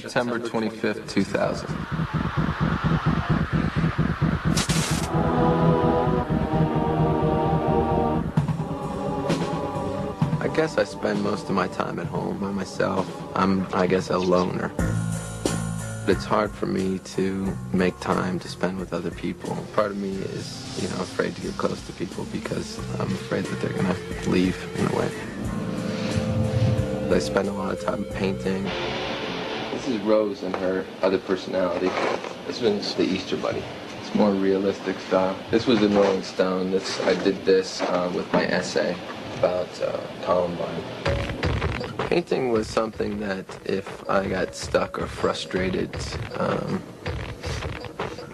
September 25th, 2000. I guess I spend most of my time at home by myself. I'm, I guess, a loner. It's hard for me to make time to spend with other people. Part of me is, you know, afraid to get close to people because I'm afraid that they're gonna leave in a way. I spend a lot of time painting. This is Rose and her other personality. This one's the Easter Bunny. It's more realistic style. This was in Rolling Stone. I did this with my essay about Columbine. Painting was something that if I got stuck or frustrated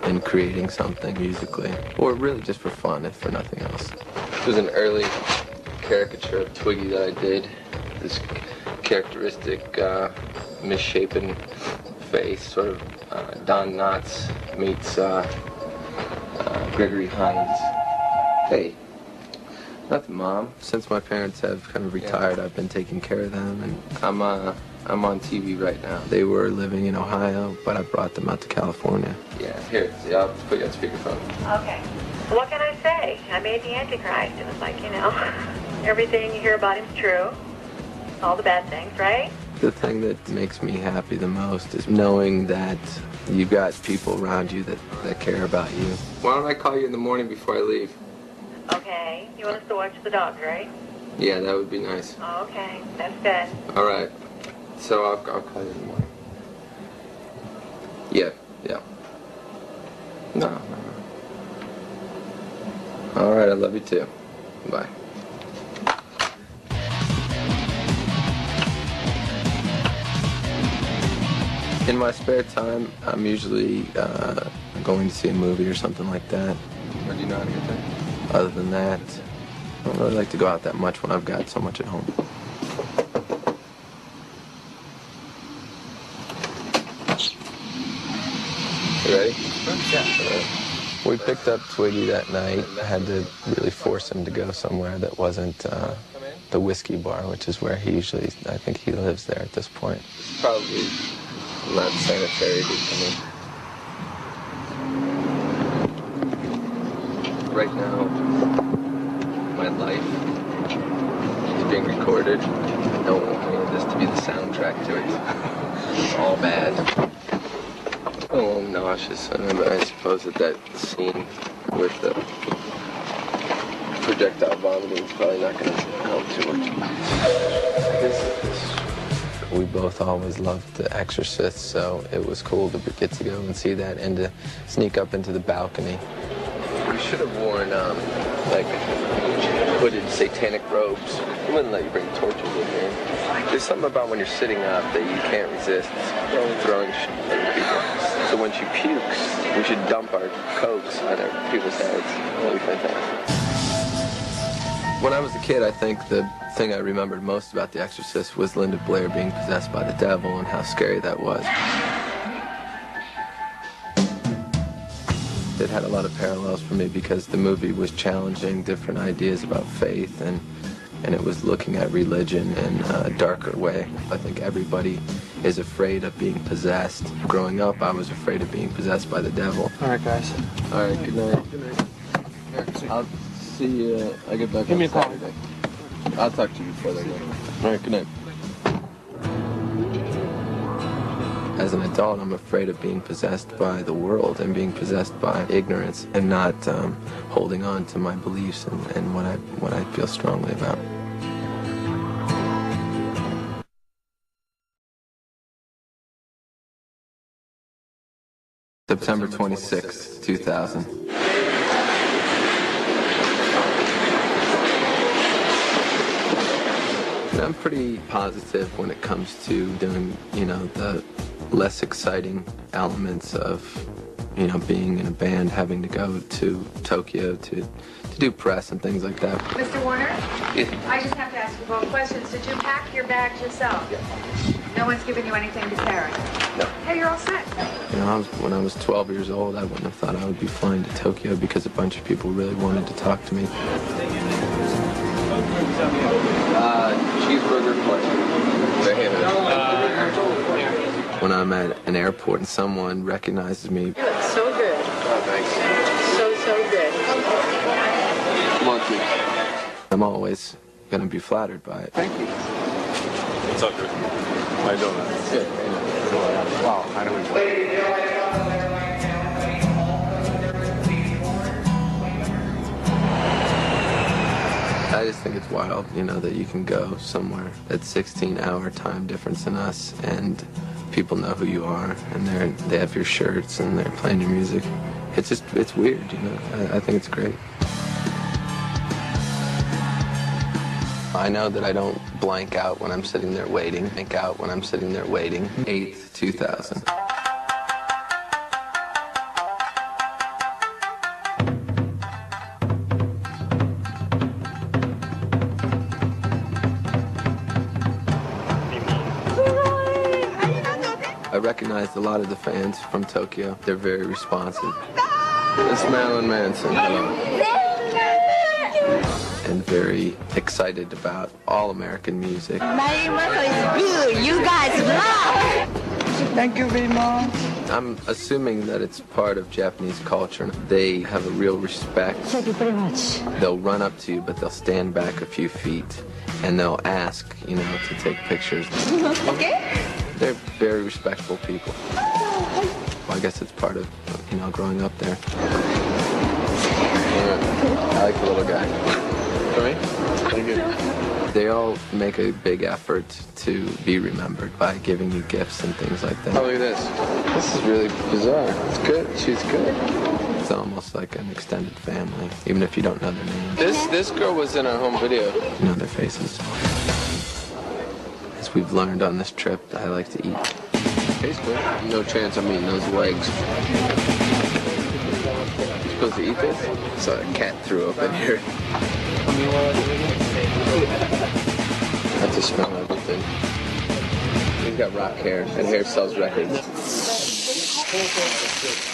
in creating something musically, or really just for fun, if for nothing else. This was an early caricature of Twiggy that I did. This characteristic misshapen face, sort of Don Knotts meets Gregory Hines. Hey. Nothing, Mom. Since my parents have kind of retired, I've been taking care of them, and I'm on TV right now. They were living in Ohio, but I brought them out to California. Yeah, here, I'll put you on speakerphone. Okay. What can I say? I made the Antichrist. It was like, you know, everything you hear about him's true. All the bad things, right? The thing that makes me happy the most is knowing that you've got people around you that care about you. Why don't I call you in the morning before I leave? Okay. You want us to watch the dogs, right? Yeah, that would be nice. Oh, okay. That's good. All right. So I'll call you in the morning. Yeah. No. All right, I love you too. Bye. In my spare time, I'm usually going to see a movie or something like that. Or do you know how to get there? Other than that, I don't really like to go out that much when I've got so much at home. You ready? Yeah. We picked up Twiggy that night. I had to really force him to go somewhere that wasn't the whiskey bar, which is where he usually, I think he lives there at this point. It's probably not sanitary for me. Right now, my life is being recorded. I don't want this to be the soundtrack to it. It's all bad. Oh, I'm nauseous. I suppose that scene with the projectile vomiting is probably not going to help too much. We both always loved The Exorcist, so it was cool to get to go and see that and to sneak up into the balcony. We should have worn, like, hooded satanic robes. They wouldn't let you bring torches in here. There's something about when you're sitting up that you can't resist throwing shit at people. So when she pukes, we should dump our cokes on people's heads. That'd be fantastic. When I was a kid, I think the thing I remembered most about The Exorcist was Linda Blair being possessed by the devil and how scary that was. It had a lot of parallels for me because the movie was challenging different ideas about faith and it was looking at religion in a darker way. I think everybody is afraid of being possessed. Growing up, I was afraid of being possessed by the devil. All right, guys. All right, good night. Good night. I'll see you. I get back on Saturday. I'll talk to you before then. All right, good night. As an adult, I'm afraid of being possessed by the world and being possessed by ignorance and not holding on to my beliefs and what I feel strongly about. September 26, 2000. I'm pretty positive when it comes to doing, you know, the less exciting elements of, you know, being in a band, having to go to Tokyo to do press and things like that. Mr. Warner? Yeah. I just have to ask you both questions. Did you pack your bags yourself? Yeah. No one's given you anything to carry? No. Hey, you're all set. You know, when I was 12 years old, I wouldn't have thought I would be flying to Tokyo because a bunch of people really wanted to talk to me. Cheeseburger, question. when I'm at an airport and someone recognizes me. You look so good. Oh, thanks. So good. Come on, please. I'm always going to be flattered by it. Thank you. What's up, dude? How you doing, man? Good. Wow, I know he's I just think it's wild, you know, that you can go somewhere that's 16-hour time difference than us, and people know who you are, and they have your shirts, and they're playing your music. It's weird, you know. I think it's great. I know that I don't blank out when I'm sitting there waiting. 8th, 2000. I recognized a lot of the fans from Tokyo. They're very responsive. It's Marilyn Manson. Hello. And very excited about all American music. My mother is good. You guys rock. Thank you very much. I'm assuming that it's part of Japanese culture. They have a real respect. Thank you very much. They'll run up to you, but they'll stand back a few feet, and they'll ask, you know, to take pictures. Okay. They're very respectful people. Well, I guess it's part of, you know, growing up there. I like the little guy. For me? Thank you. They all make a big effort to be remembered by giving you gifts and things like that. Oh, look at this. This is really bizarre. It's good. She's good. It's almost like an extended family, even if you don't know their name. This girl was in our home video. You know their faces. As we've learned on this trip, I like to eat. Tastes good. No chance I'm eating those legs. You're supposed to eat this? So a cat threw up in here. I have to smell everything. He's got rock hair, and hair sells records.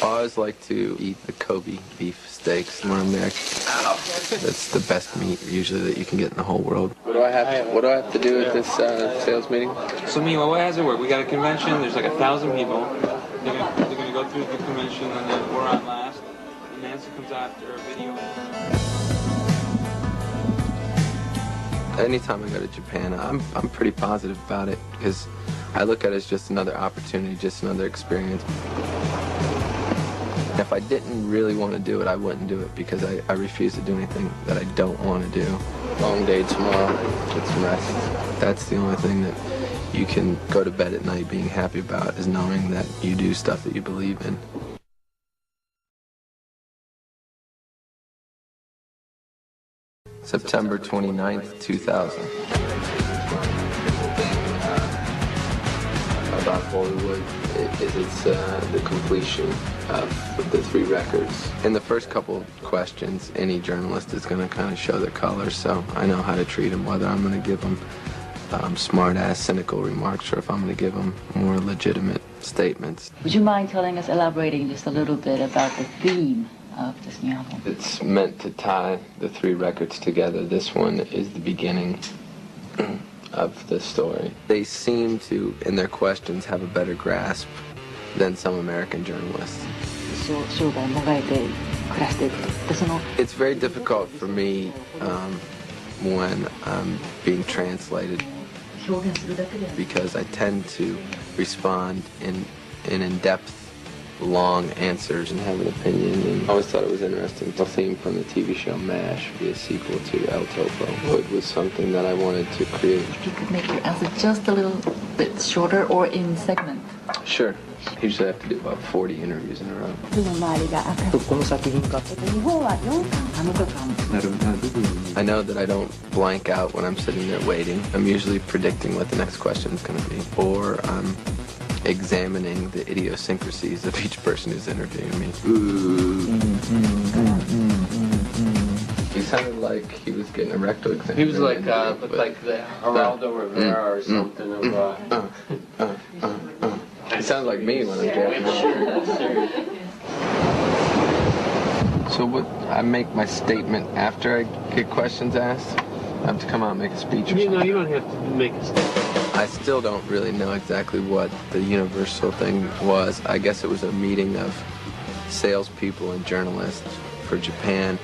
I always like to eat the Kobe beef steaks when I'm there. That's the best meat usually that you can get in the whole world. What do I have to do at this sales meeting? So meanwhile, what has it work? We got a convention, there's like 1,000 people. They're gonna go through the convention, and then we're on last. And Manson comes after a video. Anytime I go to Japan, I'm pretty positive about it because I look at it as just another opportunity, just another experience. If I didn't really want to do it, I wouldn't do it because I refuse to do anything that I don't want to do. Long day tomorrow, get some rest. That's the only thing that you can go to bed at night being happy about, is knowing that you do stuff that you believe in. September 29th, 2000. About Hollywood, it's the completion of the 3 records. In the first couple of questions, any journalist is going to kind of show their colors, so I know how to treat them, whether I'm going to give them smart-ass, cynical remarks, or if I'm going to give them more legitimate statements. Would you mind telling us, elaborating just a little bit about the theme of this new album? It's meant to tie the 3 records together. This one is the beginning of the story. They seem to, in their questions, have a better grasp than some American journalists. It's very difficult for me when I'm being translated because I tend to respond in in-depth, long answers and have an opinion. And I always thought it was interesting. The theme from the TV show MASH would be a sequel to El Topo. It was something that I wanted to create. If you could make your answer just a little bit shorter or in segment. Sure. Usually I have to do about 40 interviews in a row. I know that I don't blank out when I'm sitting there waiting. I'm usually predicting what the next question is going to be, or I'm examining the idiosyncrasies of each person who's interviewing me. He sounded like he was getting a rectal exam. He was like, looked like the Geraldo Rivera or something of, It sounds like me when I'm jamming. So what, I make my statement after I get questions asked? I have to come out and make a speech or something? No, you don't have to make a statement. I still don't really know exactly what the Universal thing was. I guess it was a meeting of salespeople and journalists for Japan.